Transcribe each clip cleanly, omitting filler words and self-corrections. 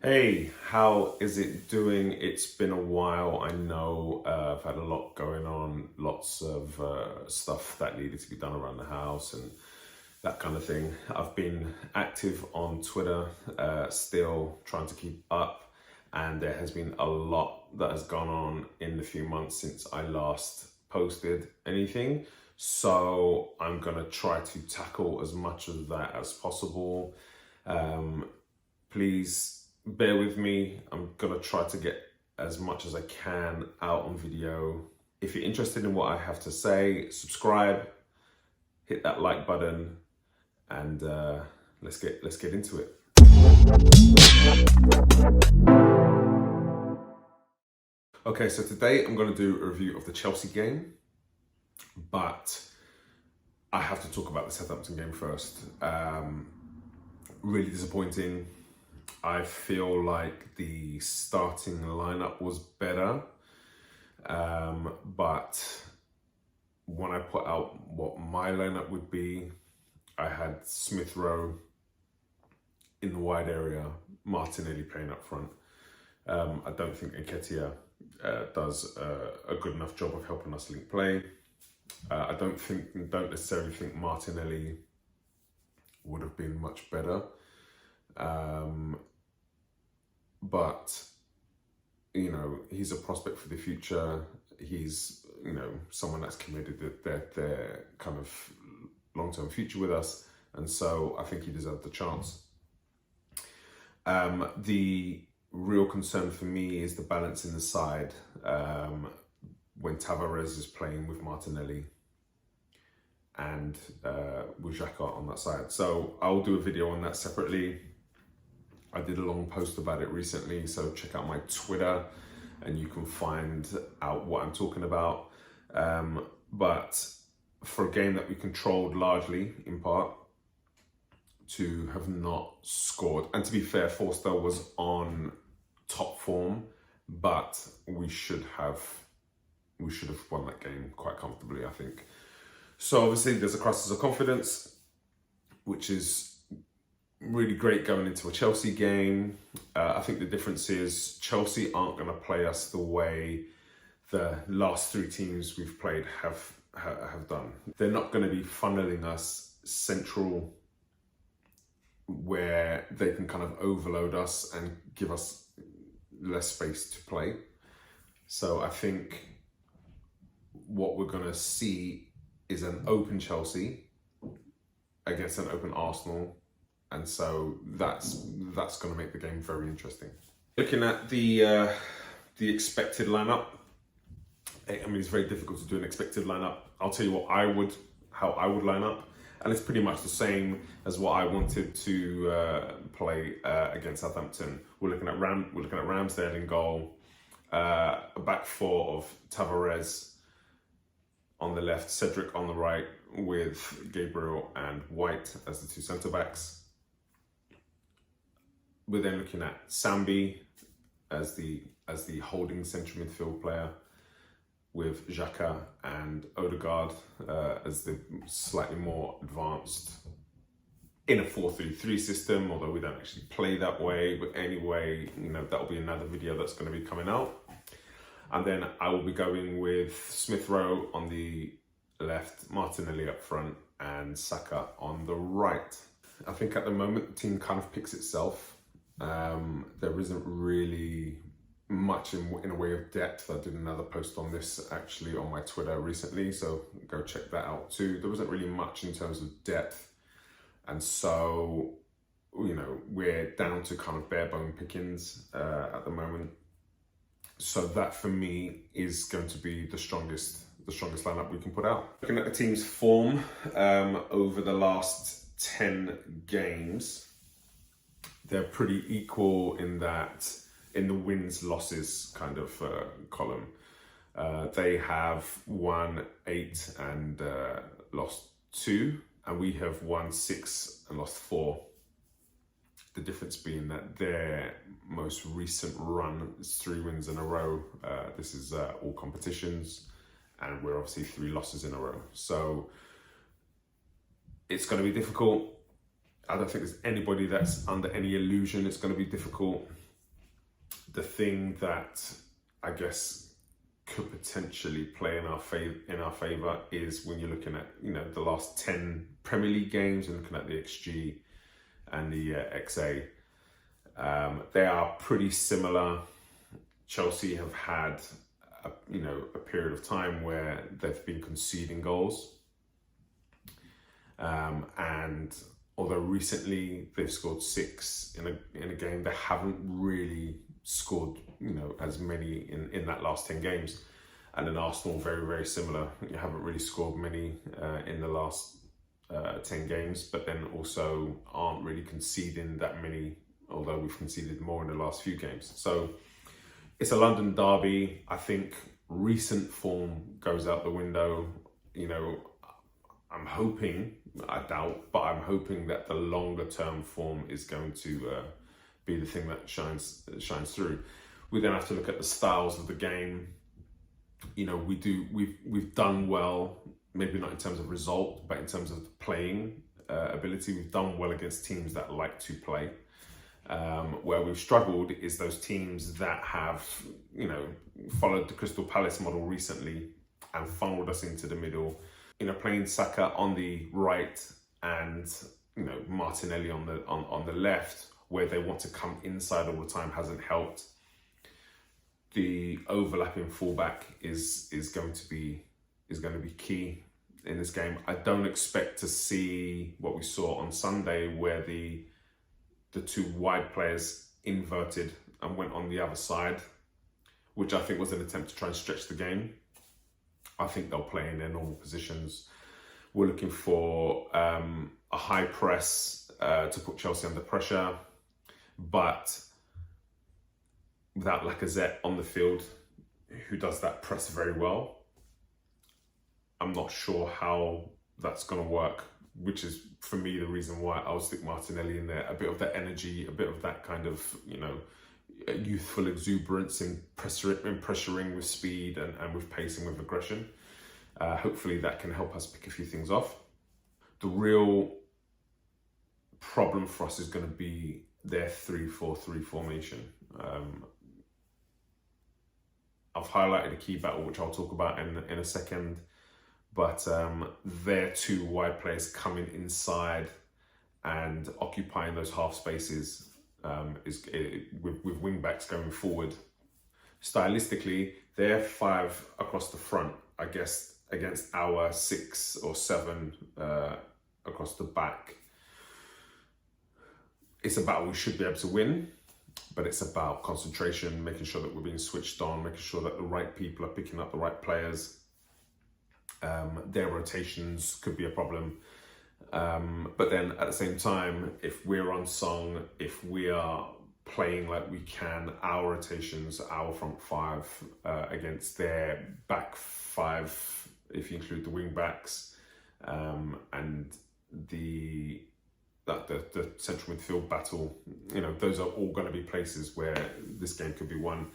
Hey, how is it doing? It's been a while. I know I've had a lot going on, lots of stuff that needed to be done around the house and that kind of thing. I've been active on Twitter, still trying to keep up, and there has been a lot that has gone on in the few months since I last posted anything. So I'm gonna try to tackle as much of that as possible. Please bear with me. I'm gonna try to get as much as I can out on video. If you're interested in what I have to say, subscribe, hit that like button, and let's get into it. Okay, so today I'm going to do a review of the Chelsea game, but I have to talk about the Southampton game first. Really disappointing. I feel like the starting lineup was better, but when I put out what my lineup would be, I had Smith Rowe in the wide area, Martinelli playing up front. I don't think Nketiah does a good enough job of helping us link play. I don't necessarily think Martinelli would have been much better. But, you know, he's a prospect for the future. He's, you know, someone that's committed their kind of long-term future with us. And so I think he deserved the chance. The real concern for me is the balance in the side when Tavares is playing with Martinelli and with Xhaka on that side. So I'll do a video on that separately. I did a long post about it recently, so check out my Twitter and you can find out what I'm talking about. But for a game that we controlled largely, in part, to have not scored, and to be fair, Forster was on top form, but we should have won that game quite comfortably, I think. So obviously there's a crisis of confidence, which is really great going into a Chelsea game. I think the difference is Chelsea aren't going to play us the way the last three teams we've played have done. They're not going to be funneling us central where they can kind of overload us and give us less space to play. So I think what we're going to see is an open Chelsea against an open Arsenal. And so that's going to make the game very interesting. Looking at the expected lineup, I mean, it's very difficult to do an expected lineup. I'll tell you how I would line up, and it's pretty much the same as what I wanted to play against Southampton. We're looking at Ramsdale in goal, a back four of Tavares on the left, Cedric on the right, with Gabriel and White as the two centre backs. We're then looking at Sambi as the holding central midfield player, with Xhaka and Odegaard as the slightly more advanced in a 4-3-3 system, although we don't actually play that way. But anyway, you know, that'll be another video that's going to be coming out. And then I will be going with Smith Rowe on the left, Martinelli up front, and Saka on the right. I think at the moment the team kind of picks itself. There isn't really much in a way of depth. I did another post on this actually on my Twitter recently, so go check that out too. There wasn't really much in terms of depth, and so, you know, we're down to kind of bare bone pickings at the moment. So that for me is going to be the strongest lineup we can put out. Looking at the team's form over the last 10 games, they're pretty equal in the wins losses kind of column. They have won 8 and lost 2, and we have won 6 and lost 4. The difference being that their most recent run is 3 wins in a row. This is all competitions, and we're obviously 3 losses in a row. So it's going to be difficult. I don't think there's anybody that's under any illusion it's going to be difficult. the thing that I guess could potentially play in our favor is when you're looking at, you know, the last 10 Premier League games and looking at the XG and the XA. They are pretty similar. Chelsea have had a period of time where they've been conceding goals, and although recently they've scored 6 in a game, they haven't really scored, you know, as many in that last 10 games. And then Arsenal, very, very similar. You haven't really scored many in the last 10 games, but then also aren't really conceding that many, although we've conceded more in the last few games. So it's a London derby. I think recent form goes out the window. You know, I'm hoping, I doubt, but I'm hoping that the longer term form is going to be the thing that shines through. We then have to look at the styles of the game. You know, we've done well, maybe not in terms of result, but in terms of playing ability. We've done well against teams that like to play. Where we've struggled is those teams that have, you know, followed the Crystal Palace model recently and funneled us into the middle. You know, playing Saka on the right and, you know, Martinelli on the left, where they want to come inside all the time, hasn't helped. The overlapping fullback is going to be key in this game. I don't expect to see what we saw on Sunday, where the 2 wide players inverted and went on the other side, which I think was an attempt to try and stretch the game. I think they'll play in their normal positions. We're looking for a high press to put Chelsea under pressure, but without Lacazette on the field, who does that press very well. I'm not sure how that's going to work, which is, for me, the reason why I'll stick Martinelli in there. A bit of that energy, a bit of that kind of, you know, youthful exuberance in pressuring with speed and with pace and with aggression. Hopefully that can help us pick a few things off. The real problem for us is going to be their 3-4-3 formation. I've highlighted a key battle, which I'll talk about in a second, but their 2 wide players coming inside and occupying those half spaces with wing backs going forward. Stylistically, they're 5 across the front, I guess, against our 6 or 7 across the back. It's a battle we should be able to win, but it's about concentration, making sure that we're being switched on, making sure that the right people are picking up the right players. Their rotations could be a problem. But then at the same time, if we're on song, if we are playing like we can, our rotations, our front 5 against their back 5, if you include the wing backs, and the central midfield battle, you know, those are all going to be places where this game could be won.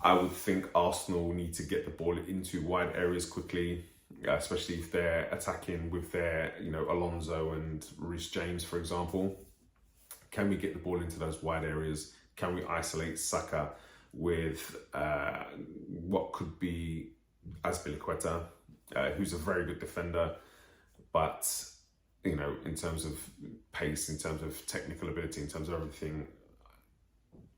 I would think Arsenal need to get the ball into wide areas quickly, especially if they're attacking with their, you know, Alonso and Reece James, for example. Can we get the ball into those wide areas? Can we isolate Saka with what could be Azpilicueta, who's a very good defender, but, you know, in terms of pace, in terms of technical ability, in terms of everything,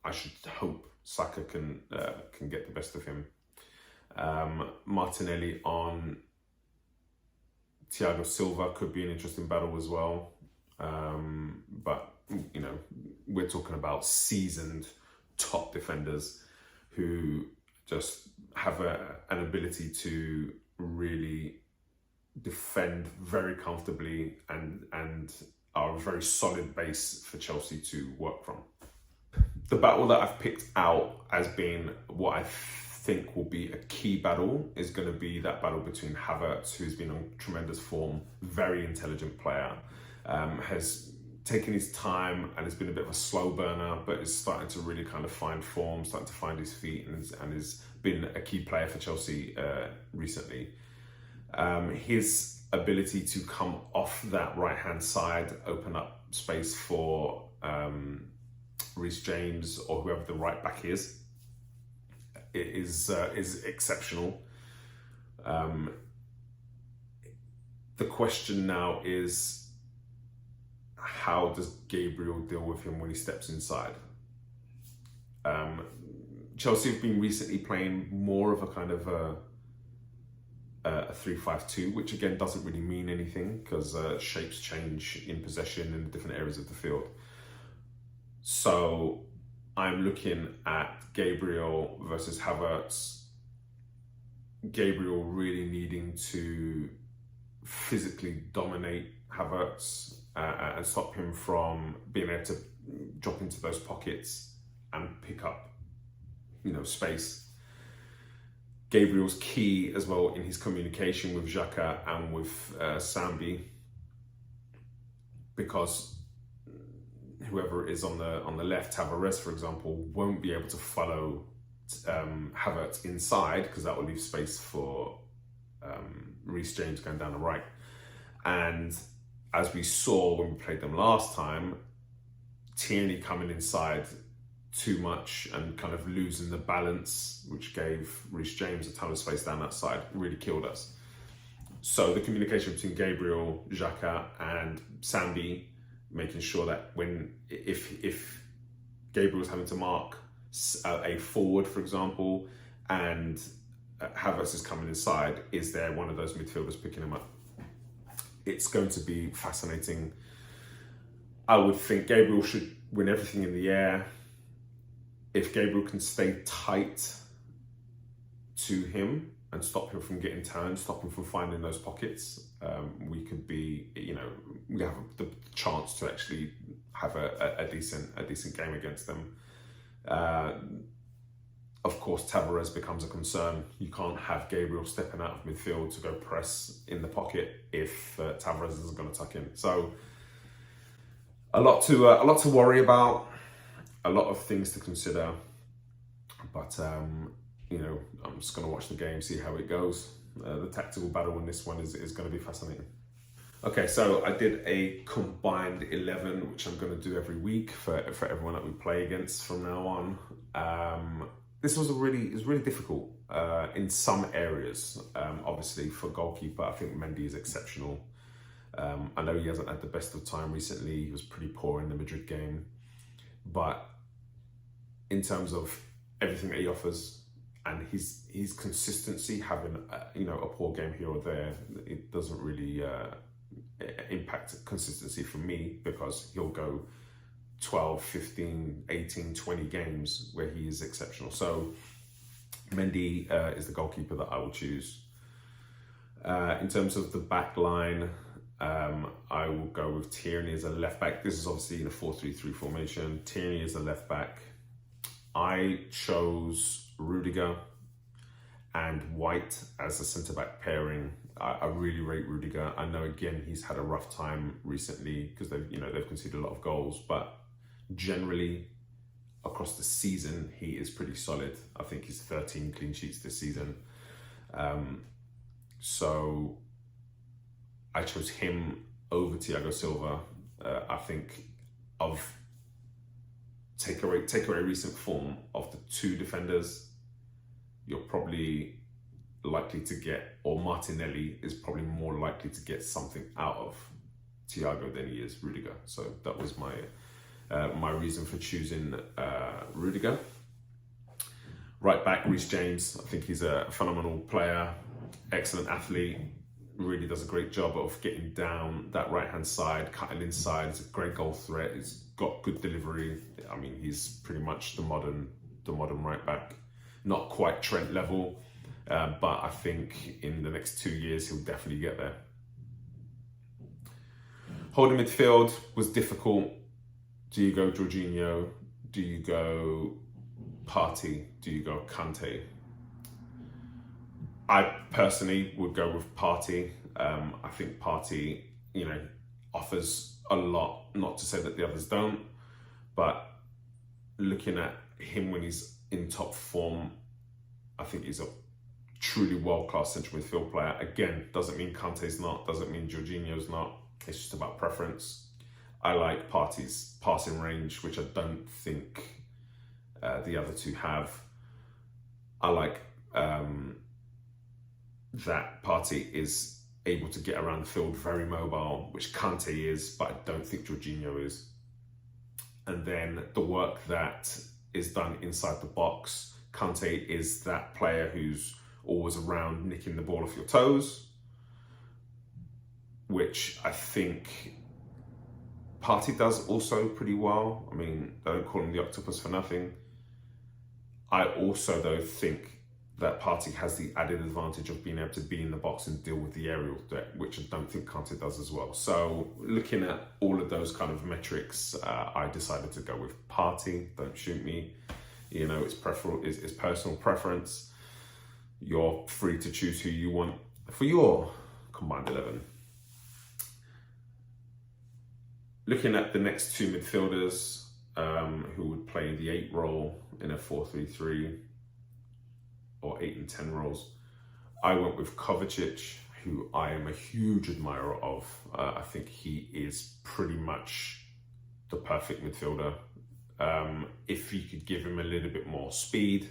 I should hope Saka can get the best of him. Martinelli on Thiago Silva could be an interesting battle as well. But, you know, we're talking about seasoned top defenders who just have an ability to really defend very comfortably and are a very solid base for Chelsea to work from. The battle that I've picked out as being what I think will be a key battle is going to be that battle between Havertz, who's been on tremendous form, very intelligent player, has taken his time and has been a bit of a slow burner, but is starting to really kind of find form, starting to find his feet, and has been a key player for Chelsea recently. His ability to come off that right-hand side, open up space for Reece James or whoever the right back is, is exceptional. The question now is, how does Gabriel deal with him when he steps inside? Chelsea have been recently playing more of a kind of a 3-5-2, which again doesn't really mean anything because shapes change in possession in different areas of the field. So I'm looking at Gabriel versus Havertz. Gabriel really needing to physically dominate Havertz and stop him from being able to drop into those pockets and pick up, space. Gabriel's key as well in his communication with Xhaka and with Sambi, because whoever is on the left, Tavares, for example, won't be able to follow Havertz inside because that will leave space for Reece James going down the right. And as we saw when we played them last time, Tierney coming inside too much and kind of losing the balance, which gave Reece James a ton of space down that side, really killed us. So the communication between Gabriel, Xhaka and Sambi, making sure that if Gabriel's having to mark a forward, for example, and Havertz is coming inside, is there one of those midfielders picking him up? It's going to be fascinating. I would think Gabriel should win everything in the air. If Gabriel can stay tight to him and stop him from getting turned, stop him from finding those pockets, we could be, we have the chance to actually have a decent game against them. Of course, Tavares becomes a concern. You can't have Gabriel stepping out of midfield to go press in the pocket if Tavares isn't going to tuck in. So a lot to worry about, a lot of things to consider. But I'm just going to watch the game, see how it goes. The tactical battle in this one is going to be fascinating. Okay, so I did a combined 11, which I'm going to do every week for everyone that we play against from now on. This was really difficult in some areas. Obviously, for goalkeeper, I think Mendy is exceptional. I know he hasn't had the best of time recently. He was pretty poor in the Madrid game. But in terms of everything that he offers and his consistency, having a poor game here or there, it doesn't really impact consistency for me, because he'll go 12, 15, 18, 20 games where he is exceptional. So Mendy is the goalkeeper that I will choose. In terms of the back line, I will go with Tierney as a left back. This is obviously in a 4-3-3 formation. Tierney is a left back. I chose Rudiger and White as a centre back pairing. I really rate Rudiger. I know again he's had a rough time recently because they've conceded a lot of goals, but generally across the season he is pretty solid. I think he's 13 clean sheets this season. So I chose him over Thiago Silva. I think take away recent form of the two defenders, you're probably likely to get, or Martinelli is probably more likely to get something out of Thiago than he is Rudiger. So that was my reason for choosing Rudiger. Right back, Reece James. I think he's a phenomenal player, excellent athlete, really does a great job of getting down that right-hand side, cutting inside. He's a great goal threat. He's got good delivery. I mean, he's pretty much the modern right back. Not quite Trent level, but I think in the next 2 years, he'll definitely get there. Holding midfield was difficult. Do you go Jorginho? Do you go Partey? Do you go Kante? I personally would go with Partey. I think Partey, offers a lot. Not to say that the others don't, but looking at him when he's in top form, I think he's a truly world-class central midfield player. Again, doesn't mean Kante's not, doesn't mean Jorginho's not. It's just about preference. I like Partey's passing range, which I don't think the other two have. I like that Partey is able to get around the field, very mobile, which Kante is, but I don't think Jorginho is. And then the work that is done inside the box, Kante is that player who's always around nicking the ball off your toes, which I think Partey does also pretty well. I mean, I don't call him the octopus for nothing. I also, though, think that Partey has the added advantage of being able to be in the box and deal with the aerial threat, which I don't think Kante does as well. So looking at all of those kind of metrics, I decided to go with Partey. Don't shoot me. You know, it's personal preference. You're free to choose who you want for your combined 11. Looking at the next two midfielders who would play the 8 role in a 4-3-3 or 8 and 10 roles, I went with Kovacic, who I am a huge admirer of. I think he is pretty much the perfect midfielder. If you could give him a little bit more speed,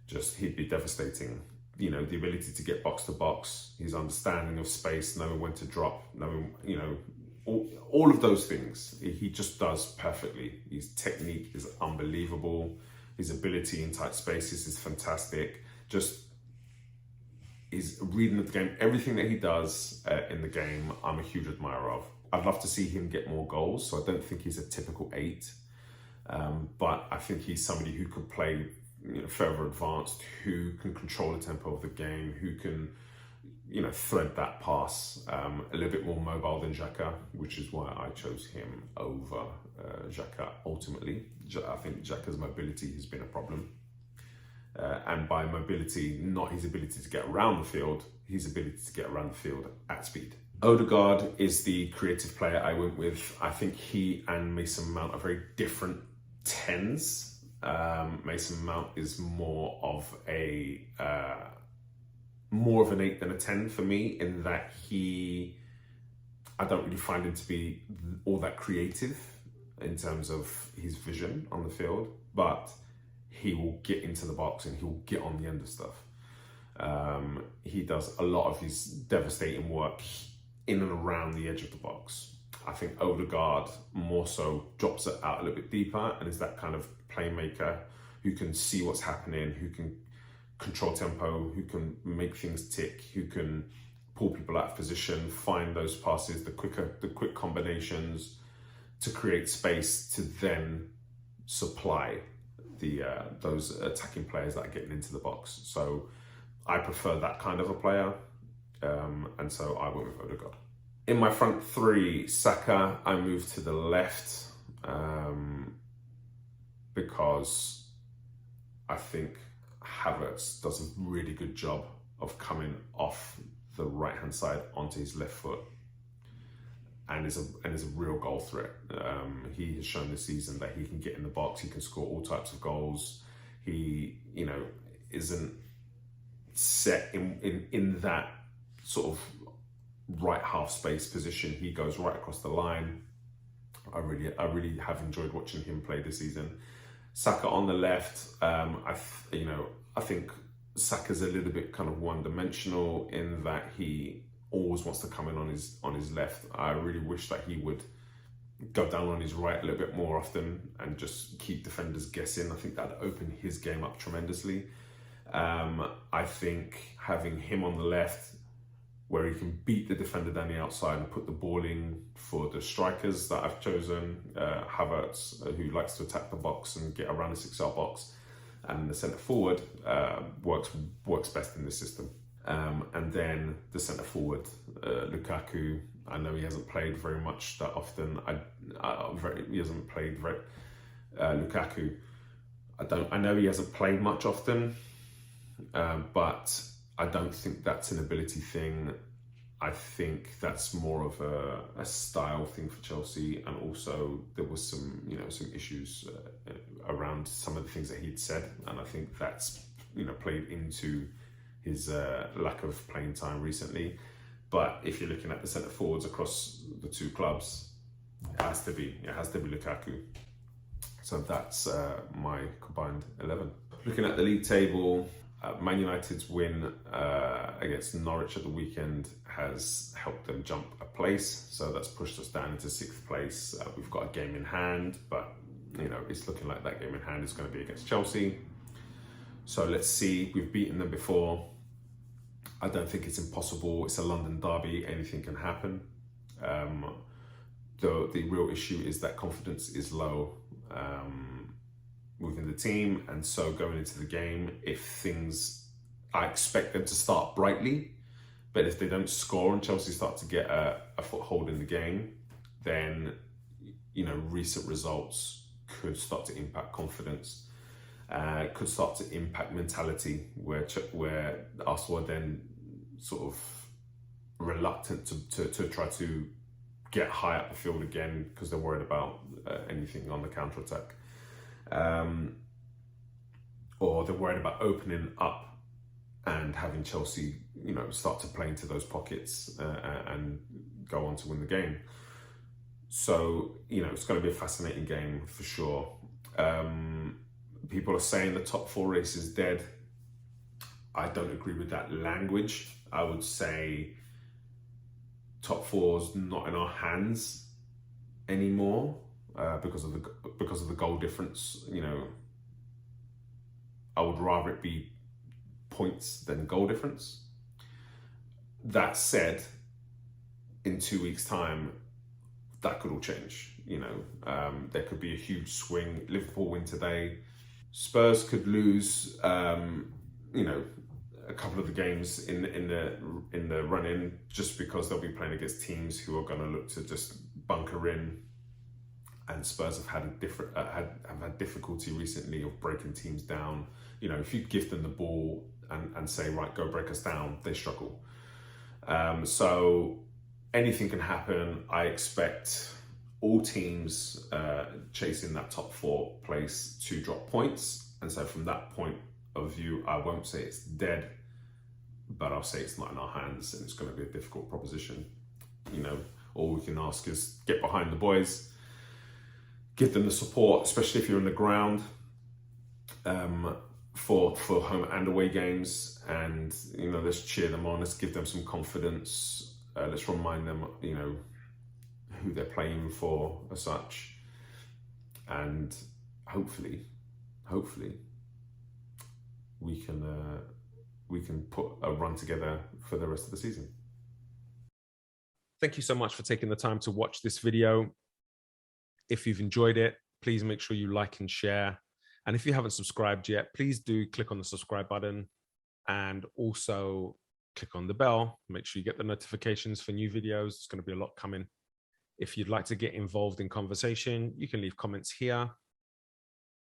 he'd be devastating. You know, the ability to get box to box, his understanding of space, knowing when to drop, knowing, you know, all of those things, he just does perfectly. His technique is unbelievable. His ability in tight spaces is fantastic. Just his reading of the game, everything that he does in the game, I'm a huge admirer of. I'd love to see him get more goals, so I don't think he's a typical 8. But I think he's somebody who could play, you know, further advanced, who can control the tempo of the game, who can, you know, thread that pass, a little bit more mobile than Xhaka, which is why I chose him over Xhaka ultimately. I think Xhaka's mobility has been a problem. And by mobility, not his ability to get around the field, his ability to get around the field at speed. Odegaard is the creative player I went with. I think he and Mason Mount are very different 10s. Mason Mount is more of an 8 than a 10 for me, in that I don't really find him to be all that creative in terms of his vision on the field, but he will get into the box and he'll get on the end of stuff. He does a lot of his devastating work in and around the edge of the box. I think Odegaard more so drops it out a little bit deeper and is that kind of playmaker who can see what's happening, who can control tempo, who can make things tick, who can pull people out of position, find those passes, the quick combinations to create space to then supply those attacking players that are getting into the box. So I prefer that kind of a player, and so I went with Odegaard. In my front 3, Saka, I moved to the left because I think Havertz does a really good job of coming off the right-hand side onto his left foot, and is a real goal threat. He has shown this season that he can get in the box, he can score all types of goals. He, you know, isn't set in that sort of right half space position. He goes right across the line. I really have enjoyed watching him play this season. Saka on the left, I think Saka's a little bit kind of one-dimensional in that he always wants to come in on his left. I really wish that he would go down on his right a little bit more often and just keep defenders guessing. I think that'd open his game up tremendously. I think having him on the left, where he can beat the defender down the outside and put the ball in for the strikers that I've chosen, Havertz, who likes to attack the box and get around the 6-yard box, and the centre forward works best in this system. And then the centre forward, Lukaku. I know he hasn't played very much that often. He hasn't played very Lukaku. I know he hasn't played much often, but I don't think that's an ability thing. I think that's more of a style thing for Chelsea, and also there was some issues around some of the things that he'd said, and I think that's played into his lack of playing time recently. But if you're looking at the centre forwards across the two clubs, it has to be Lukaku. So that's my combined 11. Looking at the league table, Man United's win against Norwich at the weekend has helped them jump a place, so that's pushed us down into 6th place. We've got a game in hand, but you know, it's looking like that game in hand is going to be against Chelsea. So let's see. We've beaten them before. I don't think it's impossible. It's a London derby. Anything can happen. The real issue is that confidence is low within the team, and so going into the game, I expect them to start brightly, but if they don't score and Chelsea start to get a foothold in the game, then you know, recent results could start to impact confidence. Could start to impact mentality, where Arsenal are then sort of reluctant to try to get high up the field again because they're worried about anything on the counter-attack. Or they're worried about opening up and having Chelsea, you know, start to play into those pockets and go on to win the game. So, you know, it's going to be a fascinating game for sure. People are saying the top 4 race is dead. I don't agree with that language. I would say top 4's not in our hands anymore because of the goal difference. You know, I would rather it be points than goal difference. That said, in 2 weeks' time, that could all change. You know, there could be a huge swing. Liverpool win today. Spurs could lose, you know, a couple of the games in the run-in, just because they'll be playing against teams who are going to look to just bunker in. And Spurs have had have had difficulty recently of breaking teams down. You know, if you give them the ball and say, right, go break us down, they struggle. So anything can happen. I expect all teams chasing that top 4 place to drop points. And so from that point of view, I won't say it's dead, but I'll say it's not in our hands, and it's going to be a difficult proposition. You know, all we can ask is get behind the boys, give them the support, especially if you're in the ground, for home and away games, and you know, let's cheer them on, let's give them some confidence, let's remind them, you know, who they're playing for as such, and hopefully we can put a run together for the rest of the season. Thank you so much for taking the time to watch this video. If you've enjoyed it, please make sure you like and share. And if you haven't subscribed yet, please do click on the subscribe button and also click on the bell. Make sure you get the notifications for new videos. There's going to be a lot coming. If you'd like to get involved in conversation, you can leave comments here.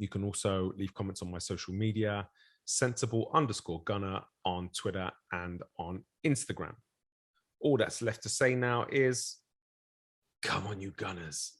You can also leave comments on my social media, sensible_gunner on Twitter and on Instagram. All that's left to say now is, come on, you Gunners.